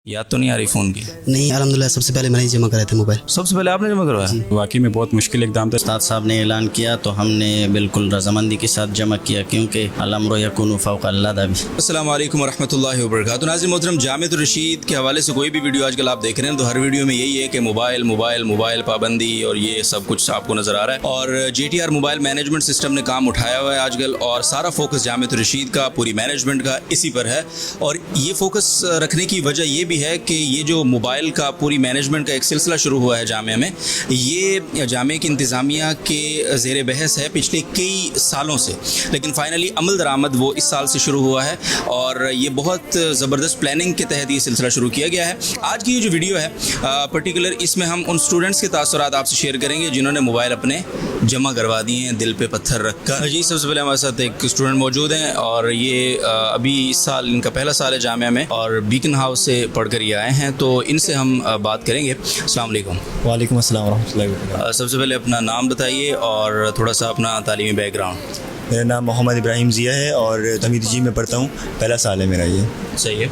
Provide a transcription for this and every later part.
याद तो नहीं आ रही फ़ोन की? नहीं, अलहमदुलिल्लाह सबसे पहले मैंने ही जमा कराए थे मोबाइल। सबसे पहले आपने जमा करवाया? वाकई में बहुत मुश्किल इक़दाम था। उस्ताद साहब ने ऐलान किया तो हमने बिल्कुल रजामंदी के साथ जमा किया, क्योंकि अल-अम्रु यकूनु फ़ौक़ अल-लदाबि। अस्सलामु अलैकुम वरहमतुल्लाहि वबरकातुहू। नाज़रीन मोहतरम, जामिअतुर रशीद के हवाले से कोई भी वीडियो आजकल आप देख रहे हैं तो हर वीडियो में यही है कि मोबाइल पाबंदी और ये सब कुछ आपको नज़र आ रहा है। और JTR मोबाइल मैनेजमेंट सिस्टम ने काम उठाया हुआ है आजकल, और सारा फोकस जामिअतुर रशीद का, पूरी मैनेजमेंट का इसी पर है। और ये फोकस रखने की वजह ये भी है कि ये जो मोबाइल का पूरी मैनेजमेंट का एक सिलसिला शुरू हुआ है जामिया में, ये जामिया की इंतज़ामिया के ज़ेर बहस है पिछले कई सालों से, लेकिन फ़ाइनली अमल दरामद वो इस साल से शुरू हुआ है और ये बहुत ज़बरदस्त प्लानिंग के तहत ये सिलसिला शुरू किया गया है। आज की ये जो वीडियो है पर्टिकुलर, इसमें हम उन स्टूडेंट्स के तासुरात आपसे शेयर करेंगे जिन्होंने मोबाइल अपने जमा करवा दिए हैं दिल पे पत्थर रख कर। जी, सबसे पहले हमारे साथ एक स्टूडेंट मौजूद हैं और ये अभी इस साल इनका पहला साल है जामिया में और बीकन हाउस से पढ़कर ये आए हैं, तो इनसे हम बात करेंगे। अस्सलाम वालेकुम। वालेकुम अस्सलाम वरहमतुल्लाहि वबरकातुहू। सबसे पहले अपना नाम बताइए और थोड़ा सा अपना तालीमी बैकग्राउंड। मेरा नाम मोहम्मद इब्राहिम ज़िया है और तमीद जी में पढ़ता हूँ, पहला साल है मेरा ये। सही है।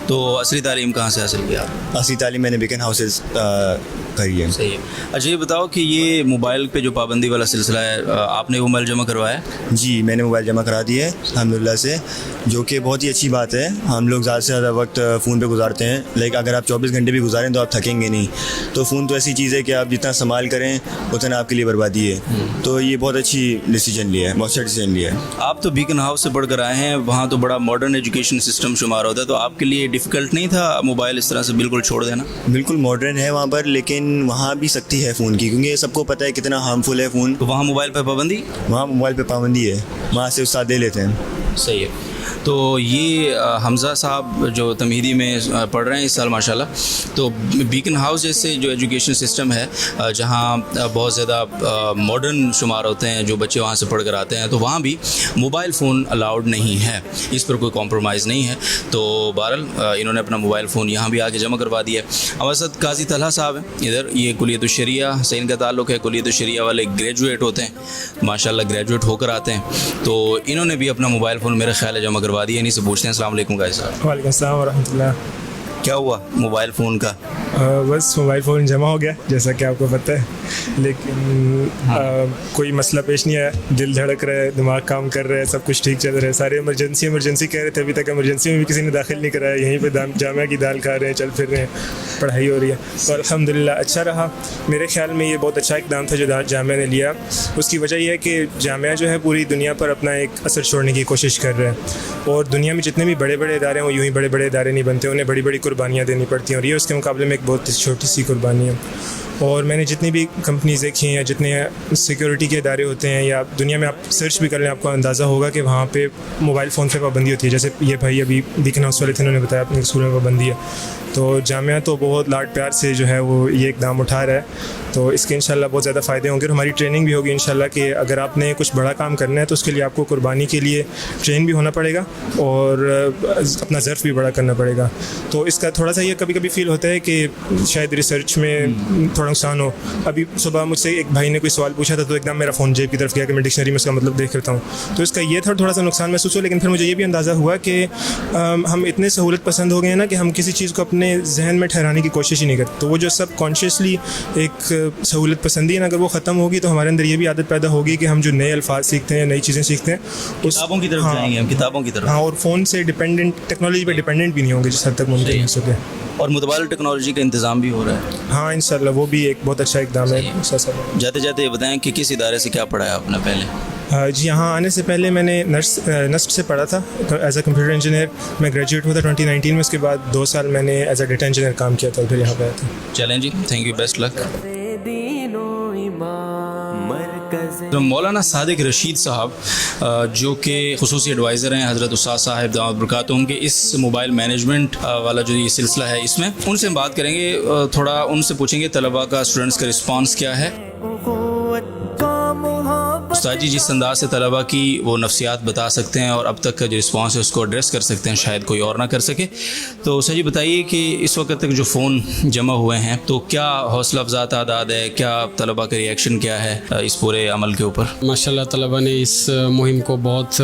तो असली तालीम कहाँ से हासिल किया? असली तालीम मैंने बीकन हाउसेस करी है। सही है। अच्छा, ये बताओ कि ये मोबाइल पे जो पाबंदी वाला सिलसिला है, आपने वो मोबाइल जमा करवाया? जी, मैंने मोबाइल जमा करा दिया है अल्हम्दुलिल्लाह से, जो कि बहुत ही अच्छी बात है। हम लोग ज़्यादा से ज़्यादा वक्त फ़ोन पे गुजारते हैं, लाइक अगर आप 24 घंटे भी गुजारें तो आप थकेंगे नहीं। तो फ़ोन तो ऐसी चीज़ है कि आप जितना संभाल करें उतना आपके लिए बर्बादी है। तो ये बहुत अच्छी डिसीजन लिया है, बहुत अच्छा डिसीजन लिया है। आप तो बीकन हाउस से पढ़कर आए हैं, वहाँ तो बड़ा मॉडर्न एजुकेशन सिस्टम शुमार होता है, तो आपके लिए डिफ़िकल्ट नहीं था मोबाइल इस तरह से बिल्कुल छोड़ देना? बिल्कुल मॉडर्न है वहाँ पर, लेकिन वहाँ भी सख्ती है फ़ोन की, क्योंकि सबको पता है कितना हार्मफुल है फ़ोन। तो वहाँ मोबाइल पर पाबंदी? वहाँ मोबाइल पे पाबंदी है, वहाँ से उस्ताद दे लेते हैं। सही है। तो ये हमज़ा साहब जो तमहीदी में पढ़ रहे हैं इस साल माशाल्लाह, तो बीकन हाउस जैसे जो एजुकेशन सिस्टम है जहाँ बहुत ज़्यादा मॉडर्न शुमार होते हैं जो बच्चे वहाँ से पढ़ कर आते हैं, तो वहाँ भी मोबाइल फ़ोन अलाउड नहीं है, इस पर कोई कॉम्प्रोमाइज़ नहीं है। तो बहरहाल इन्होंने अपना मोबाइल फ़ोन यहाँ भी आके जमा करवा दिया है। हमारे साथ काजी तलहा साहब हैं इधर, ये कुलियत शरिया से इनका ताल्लुक़ है। कुलियत शरिया वाले ग्रेजुएट होते हैं माशाल्लाह, ग्रेजुएट होकर आते हैं, तो इन्होंने भी अपना मोबाइल फ़ोन मेरा ख्याल है जमा करवा दिया। इन्हीं से पूछते हैं। अस्सलाम वालेकुम गाइस साहब। वालेकुम अस्सलाम वरहमतुल्लाह। क्या हुआ मोबाइल फ़ोन का? बस मोबाइल फ़ोन जमा हो गया जैसा कि आपको पता है, लेकिन कोई मसला पेश नहीं आया। दिल धड़क रहा है, दिमाग काम कर रहा है, सब कुछ ठीक चल रहा है। सारे इमरजेंसी कह रहे थे, अभी तक इमरजेंसी में भी किसी ने दाखिल नहीं कराया। यहीं पे जामिया की दाल खा रहे हैं, चल फिर रहे हैं, पढ़ाई हो रही है। तो अल्हम्दुलिल्लाह अच्छा रहा। मेरे ख्याल में ये बहुत अच्छा इक़दाम था जो जामिया ने लिया। उसकी वजह यह है कि जामिया जो है पूरी दुनिया पर अपना एक असर छोड़ने की कोशिश कर रहा है, और दुनिया में जितने भी बड़े बड़े इदारे हैं वो यूँ ही बड़े बड़े इदारे नहीं बनते, उन्हें बड़ी बड़ी कुर्बानियाँ देनी पड़ती हैं, और ये उसके मुकाबले में एक बहुत छोटी सी कुर्बानी है। और मैंने जितनी भी कंपनीज़ देखी हैं या जितने सिक्योरिटी के इदारे होते हैं या दुनिया में आप सर्च भी कर लें, आपको अंदाज़ा होगा कि वहाँ पे मोबाइल फ़ोन पे पाबंदी होती है। जैसे ये भाई अभी बीकन हाउस वाले थे, उन्होंने बताया अपने स्कूल में पाबंदी है। तो जामिया तो बहुत लाड प्यार से जो है वो ये इक़दाम उठा रहा है, तो इसके इंशाल्लाह बहुत ज़्यादा फ़ायदे होंगे। और हमारी ट्रेनिंग भी होगी इंशाल्लाह कि अगर आपने कुछ बड़ा काम करना है तो उसके लिए आपको कुर्बानी के लिए ट्रेन भी होना पड़ेगा और अपना ज़र्फ़ भी बड़ा करना पड़ेगा। तो इसका थोड़ा सा ये कभी कभी फ़ील होता है कि शायद रिसर्च में थोड़ा नुकसान हो। अभी सुबह मुझसे एक भाई ने कोई सवाल पूछा था तो एकदम मेरा फ़ोन जेब की तरफ गया कि मैं डिक्शनरी में उसका मतलब देख करता हूँ, तो इसका ये थोड़ा सा नुकसान महसूस हो। लेकिन फिर मुझे ये भी अंदाज़ा हुआ कि हम इतने सहूलत पसंद हो गए हैं ना कि हम किसी चीज़ को अपने जहन में ठहराने की कोशिश ही नहीं करते। तो वो जो सब कॉन्शियसली एक सहूलत पसंदी है ना, अगर वो ख़त्म होगी तो हमारे अंदर ये भी आदत पैदा होगी कि हम जो नए अल्फाज सीखते हैं, नई चीज़ें सीखते हैं, किताबों की तरफ जाएंगे हम, किताबों की तरफ। हाँ, और फ़ोन से डिपेंडेंट, टेक्नोलॉजी पे डिपेंडेंट भी नहीं होंगे जिस हद तक मुमकिन हो सके। और मुतबादिल टेक्नोलॉजी का इंतज़ाम भी हो रहा है। हाँ इंशाल्लाह, वो भी एक बहुत अच्छा इक़दाम है। जाते जाते ये बताएं कि किस इदारे से क्या पढ़ा है आपने पहले? जी, यहाँ आने से पहले मैंने नस्ट से पढ़ा था एज अ कंप्यूटर इंजीनियर। मैं ग्रेजुएट हुआ था 2019 में। उसके बाद 2 साल मैंने एज अ डेटा इंजीनियर काम किया था, फिर यहाँ पे आया था। चलें जी, थैंक यू, बेस्ट लक। तो मौलाना सादिक रशीद साहब जो कि खुसूसी एडवाइज़र हैं हज़रत उस्ताद साहब दामद बरकातुहू के इस मोबाइल मैनेजमेंट वाला जो ये सिलसिला है, इसमें उनसे हम बात करेंगे, थोड़ा उनसे पूछेंगे तलबा का, स्टूडेंट्स का रिस्पांस क्या है। استاد جی جس انداز سے طلبہ کی وہ نفسیات بتا سکتے ہیں اور اب تک کا جو رسپانس ہے اس کو ایڈریس کر سکتے ہیں شاید کوئی اور نہ کر سکے، تو استاد جی بتائیے کہ اس وقت تک جو فون جمع ہوئے ہیں تو کیا حوصلہ افزا تعداد ہے، کیا طلبہ کا ریئیکشن کیا ہے اس پورے عمل کے اوپر؟ ماشاءاللہ طلبہ نے اس مہم کو بہت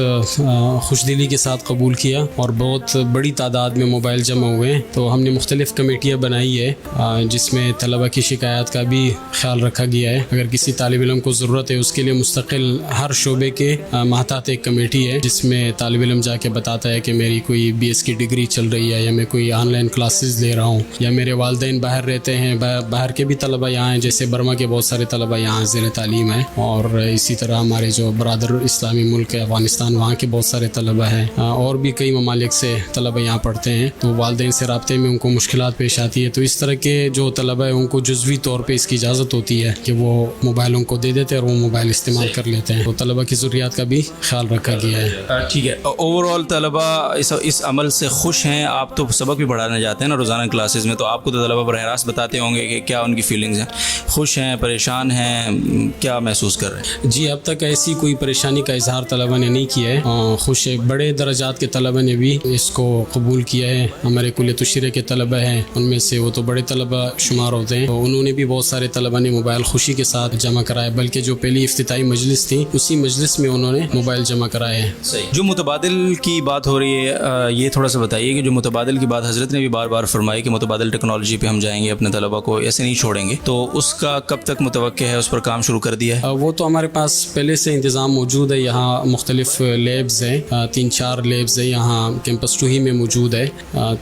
خوش دلی کے ساتھ قبول کیا اور بہت بڑی تعداد میں موبائل جمع ہوئے ہیں، تو ہم نے مختلف کمیٹیاں بنائی ہے جس میں طلبہ کی شکایات کا بھی خیال رکھا گیا ہے۔ اگر کسی طالب علم کو ضرورت ہے اس کے لیے مستقل ہر شعبے کے ماتحت ایک کمیٹی ہے جس میں طالب علم جا کے بتاتا ہے کہ میری کوئی BS کی ڈگری چل رہی ہے یا میں کوئی آن لائن کلاسز لے رہا ہوں یا میرے والدین باہر رہتے ہیں، باہر کے بھی طلبہ یہاں ہیں، جیسے برما کے بہت سارے طلبہ یہاں زیر تعلیم ہیں، اور اسی طرح ہمارے جو برادر اسلامی ملک ہے افغانستان وہاں کے بہت سارے طلبہ ہیں، اور بھی کئی ممالک سے طلبہ یہاں پڑھتے ہیں، تو والدین سے رابطے میں ان کو مشکلات پیش آتی ہے، تو اس طرح کے جو طلبہ ہیں ان کو جزوی طور پہ اس کی اجازت ہوتی ہے کہ وہ موبائلوں کو دے دیتے ہیں اور وہ موبائل استعمال کر لیتے ہیں، تو طلبہ کی ضروریات کا بھی خیال رکھا گیا ہے۔ ٹھیک ہے، اوور آل طلبہ اس عمل سے خوش ہیں؟ آپ تو سبق بھی پڑھانے جاتے ہیں نا روزانہ کلاسز میں، تو آپ کو تو طلبہ براہ راست بتاتے ہوں گے کہ کیا ان کی فیلنگز ہیں، خوش ہیں، پریشان ہیں، کیا محسوس کر رہے ہیں؟ جی اب تک ایسی کوئی پریشانی کا اظہار طلبہ نے نہیں کیا ہے، خوش ہے، بڑے درجات کے طلبہ نے بھی اس کو قبول کیا ہے، ہمارے کلیۃ الشریعہ کے طلبہ ہیں ان میں سے وہ تو بڑے طلبہ شمار ہوتے ہیں، تو انہوں نے بھی بہت سارے طلبہ نے موبائل خوشی کے ساتھ جمع کرائے، بلکہ جو پہلی افتتاحی مجلس تھی اسی مجلس میں انہوں نے موبائل جمع کرائے ہیں۔ جو متبادل کی بات ہو رہی ہے یہ تھوڑا سا بتائیے کہ جو متبادل کی بات حضرت نے بھی بار بار فرمائی کہ متبادل ٹیکنالوجی پہ ہم جائیں گے، اپنے طلبہ کو ایسے نہیں چھوڑیں گے، تو اس کا کب تک متوقع ہے، اس پر کام شروع کر دیا ہے؟ وہ تو ہمارے پاس پہلے سے انتظام موجود ہے، یہاں مختلف لیبز ہیں، 3-4 لیبز ہیں یہاں کیمپس 2 ہی میں موجود ہے،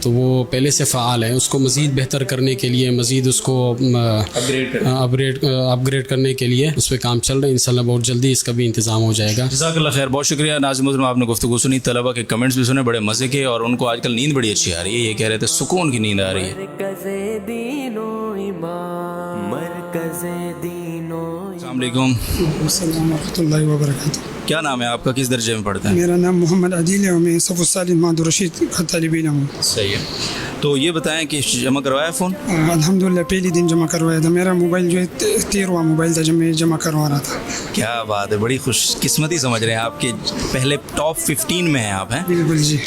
تو وہ پہلے سے فعال ہے، اس کو مزید بہتر کرنے کے لیے، مزید اس کو اپ گریڈ کرنے کے لیے اس پہ کام چل رہا ہے، انشاءاللہ بہت جلدی اس کا بھی انتظام ہو جائے گا۔ جزاک اللہ خیر، بہت شکریہ ناظرین محترم، آپ نے گفتگو سنی، طلبہ کے کمنٹس بھی سنے، بڑے مزے کے، اور ان کو آج کل نیند بڑی اچھی آ رہی ہے، یہ کہہ رہے تھے سکون کی نیند آ رہی ہے۔ السلام علیکم۔ السلام ورحمۃ اللہ وبرکاتہ۔ کیا نام ہے آپ کا، کس درجے میں پڑھتے ہیں؟ میرا نام محمد عادل ہے اور میں صف الثالث محمد رشید کا طالب علم ہوں۔ صحیح ہے، تو یہ بتائیں کہ جمع کروایا فون؟ الحمدللہ پہلی دن جمع کروایا تھا، میرا موبائل جو ہے 13واں موبائل تھا جب میں جمع کروا رہا تھا۔ کیا بات ہے، بڑی خوش قسمتی سمجھ رہے ہیں آپ کے پہلے ٹاپ 15 میں ہیں آپ ہیں؟ بالکل جی۔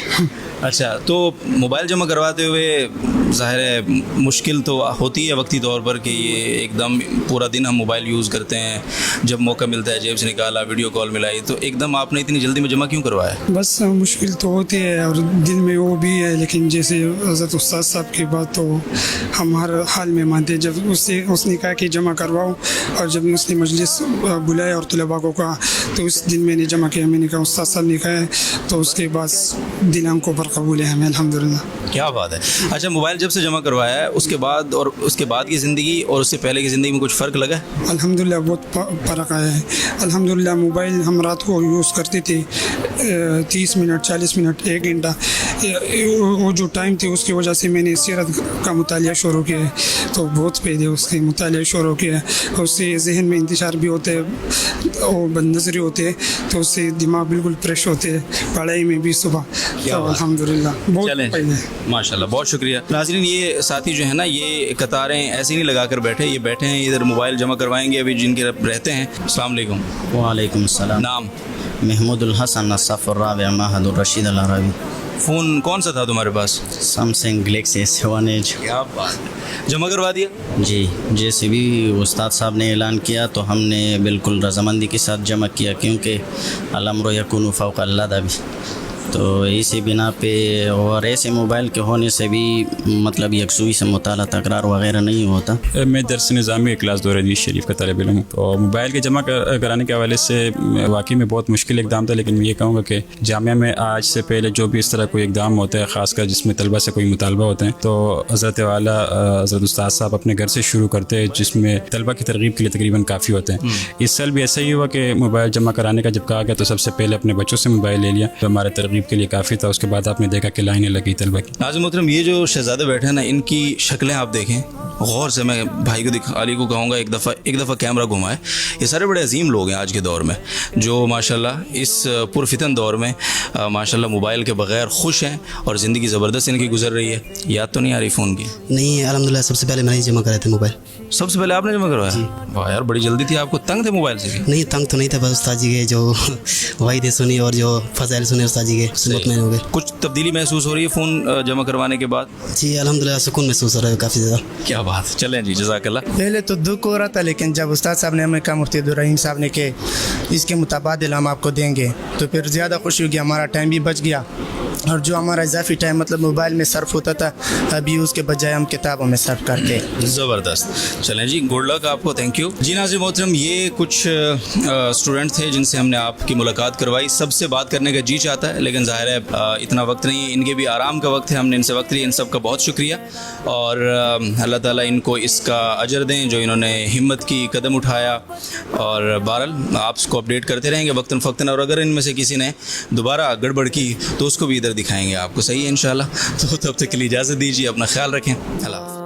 اچھا، تو موبائل جمع کرواتے ہوئے ظاہر ہے مشکل تو ہوتی ہے وقتی طور پر کہ یہ ایک دم پورا دن ہم موبائل یوز کرتے ہیں، جب موقع ملتا ہے جیب سے نکالا، ویڈیو کال ملائی، تو ایک دم آپ نے اتنی جلدی میں جمع کیوں کروایا؟ بس مشکل تو ہوتی ہے اور دل میں وہ بھی ہے، لیکن جیسے حضرت استاد صاحب کی بات تو ہم ہر حال میں مانتے ہیں، جب اس نے کہا کہ جمع کرواؤ اور جب اس نے مجلس بلایا اور طلباء کو کہا تو اس دن میں نے جمع کیا، میں نے کہا استاد صاحب نے کہا ہے تو اس کے بعد دل ہم کو پر قبول ہے ہمیں الحمدللہ۔ کیا بات ہے۔ اچھا، موبائل جب سے جمع کروایا ہے اس کے بعد اور اس کے بعد کی زندگی اور اس سے پہلے کی زندگی میں کچھ فرق لگا ہے؟ الحمدللہ بہت فرق آیا ہے الحمدللہ۔ موبائل ہم رات کو یوز کرتے تھے 30 منٹ 40 منٹ 1 گھنٹہ، وہ جو ٹائم تھی اس کی وجہ سے میں نے سیرت کا مطالعہ شروع کیا ہے، تو بہت پہلے اس کے مطالعہ شروع کیا ہے، اس سے ذہن میں انتشار بھی ہوتے ہیں اور بد نظری ہوتے ہیں، تو اس سے دماغ بالکل فریش ہوتے ہیں، پڑھائی میں بھی صبح، تو الحمدللہ بہت پہلے۔ ماشاءاللہ، بہت شکریہ ناظرین۔ یہ ساتھی جو ہے نا یہ قطاریں ایسے نہیں لگا کر بیٹھے، یہ بیٹھے ہیں ادھر موبائل جمع کروائیں گے ابھی جن کے رہتے ہیں۔ السلام علیکم۔ وعلیکم السلام۔ نام؟ محمود الحسن، الصف الرابع، معہد الرشید العربی۔ فون کون سا تھا تمہارے پاس؟ Samsung Galaxy S7 age. کیا بات، جمع کروا دیا؟ جی، جیسے بھی استاد صاحب نے اعلان کیا تو ہم نے بالکل رضامندی کے ساتھ جمع کیا، کیونکہ الامر یکون فوق اللدغ، تو اسی بنا پہ، اور ایسے موبائل کے ہونے سے بھی مطلب یکسوئی سے مطالعہ تکرار وغیرہ نہیں ہوتا۔ میں درس نظامی کلاس 2 حدیث شریف کا طالب علم ہوں، تو موبائل کے جمع کرانے کے حوالے سے واقعی میں بہت مشکل اقدام تھا، لیکن میں یہ کہوں گا کہ جامعہ میں آج سے پہلے جو بھی اس طرح کوئی اقدام ہوتا ہے، خاص کر جس میں طلبہ سے کوئی مطالبہ ہوتے ہیں، تو حضرت والا حضرت استاد صاحب اپنے گھر سے شروع کرتے ہیں، جس میں طلبہ کی ترغیب کے لیے تقریباً کافی ہوتے ہیں۔ اس سال بھی ایسا ہی ہوا کہ موبائل جمع کرانے کا جب کہا گیا تو سب سے پہلے اپنے بچوں سے موبائل لے لیا، جو ہمارے ترغیب کے لیے کافی تھا۔ اس کے بعد آپ نے دیکھا کہ لائنیں لگی طلبہ کی۔ ناظرین محترم، یہ جو شہزادے بیٹھے ہیں نا، ان کی شکلیں آپ دیکھیں غور سے، میں بھائی کو علی کو کہوں گا ایک دفعہ کیمرہ گھمائے۔ یہ سارے بڑے عظیم لوگ ہیں آج کے دور میں، جو ماشاءاللہ اس پرفتن دور میں ماشاءاللہ موبائل کے بغیر خوش ہیں اور زندگی زبردست ان کی گزر رہی ہے۔ یاد تو نہیں آ رہی فون کی؟ نہیں الحمدللہ، سب سے پہلے میں نے جمع کرائے تھے موبائل۔ سب سے پہلے آپ نے جمع کروایا؟ واہ یار، بڑی جلدی تھی آپ کو۔ तंग थे मोबाइल से भी? नहीं तंग तो नहीं था, बस उस्ताद जी के जो वाइदे सुनी और जो फजाइल सुने उस्ताद जी के उससे मुतमईन हो गए। कुछ तब्दीली महसूस हो रही है फ़ोन जमा करवाने के बाद? जी अल्हम्दुलिल्लाह सुकून महसूस हो रहा है काफ़ी ज़्यादा। क्या बात, चलें जी, जज़ाकल्लाह। पहले तो दुख हो रहा था, लेकिन जब उस्ताद साहब ने हमें कहा, मुफ्ती अब्दुल रहीम साहब ने कि इसके मुताबादिल हम आपको देंगे, तो फिर ज़्यादा खुशी होगी, हमारा टाइम भी बच गया और जो हमारा इजाफी टाइम मतलब मोबाइल में सर्फ होता था अभी उसके बजाय हम किताबों में सर्फ करके। ज़बरदस्त। चलें जी, गुड लक आपको, थैंक यू जी। नाज़रीन मोहतरम, ये कुछ स्टूडेंट थे जिनसे हमने आपकी मुलाकात करवाई। सबसे बात करने का जी चाहता है, लेकिन ज़ाहिर है इतना वक्त नहीं है, इनके भी आराम का वक्त है, हमने इनसे वक्त लिया। इन सब का बहुत शुक्रिया और अल्लाह ताला इनको इसका अजर दें जो इन्होंने हिम्मत की, कदम उठाया। और बहरहाल आपको अपडेट करते रहेंगे वक्तन फ़क्तन, और अगर इनमें से किसी ने दोबारा गड़बड़ की तो उसको भी इधर दिखाएंगे आपको, सही है इंशाल्लाह। तो तब तक के लिए इजाज़त दीजिए, अपना ख्याल रखें, अल्लाह।